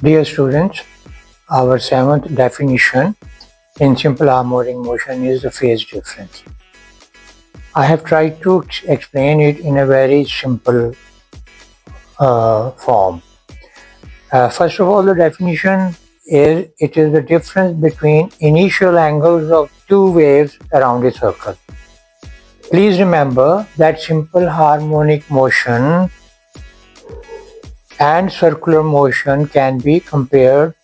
Dear students, our seventh definition in simple harmonic motion is the phase difference. I have tried to explain it in a very simple form. First of all, the definition is it is the difference between initial angles of two waves around a circle. Please remember that simple harmonic motion and circular motion can be compared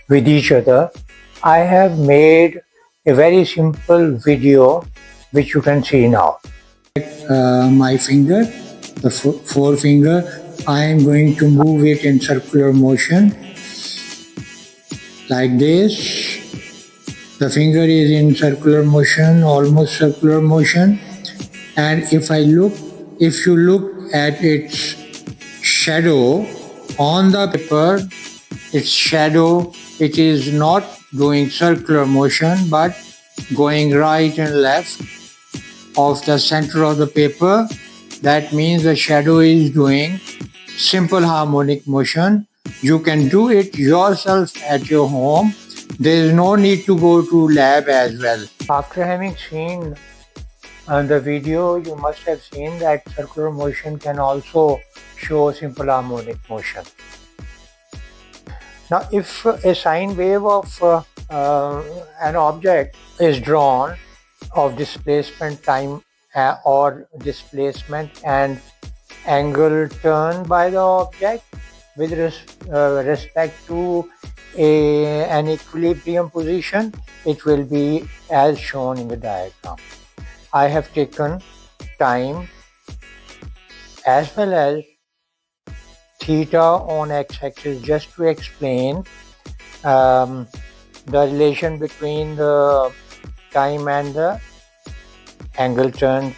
with each other. I have made a very simple video which you can see now. My finger, the forefinger, I am going to move it in circular motion like this. The finger is in circular motion, almost circular motion, and if you look at its shadow on the paper, its shadow, it is not doing circular motion but going right and left of the center of the paper. That means the shadow is doing simple harmonic motion. You can do it yourself at your home. There is no need to go to lab as well. After having seen the video, you must have seen that circular motion can also show simple harmonic motion. Now, if a sine wave of an object is drawn of displacement time or displacement and angle turned by the object with respect to an equilibrium position, it will be as shown in the diagram. I have taken time as well as theta on x-axis just to explain the relation between the time and the angle turned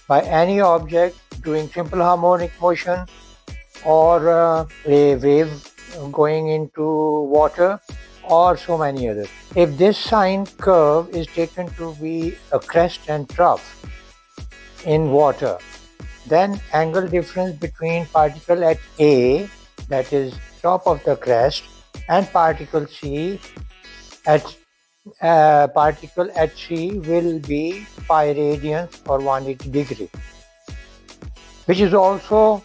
by any object doing simple harmonic motion or a wave going into water or so many others. If this sine curve is taken to be a crest and trough in water, then angle difference between particle at A, that is top of the crest, and particle C at C will be pi radians or 180 degree, which is also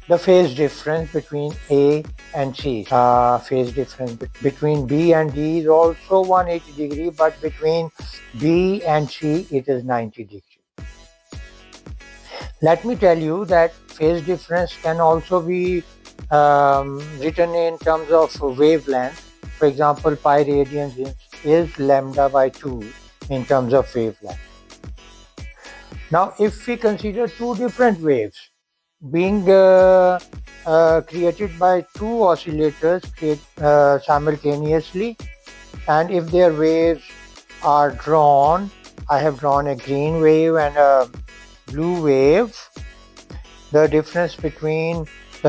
the phase difference between A and C. Phase difference between B and D is also 180 degree, but between B and C it is 90 degree. Let me tell you that phase difference can also be written in terms of wavelength. For example, pi radians is lambda by 2 in terms of wavelength. Now, if we consider two different waves being created by two oscillators simultaneously, and if their waves are drawn, I have drawn a green wave and a blue wave, the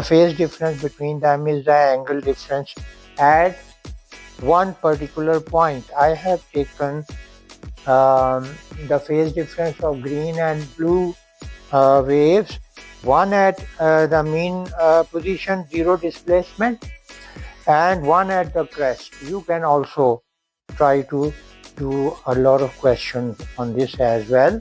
phase difference between them is the angle difference at one particular point. I have taken the phase difference of green and blue waves, one at the mean position, zero displacement, and one at the crest. You can also try to do a lot of questions on this as well.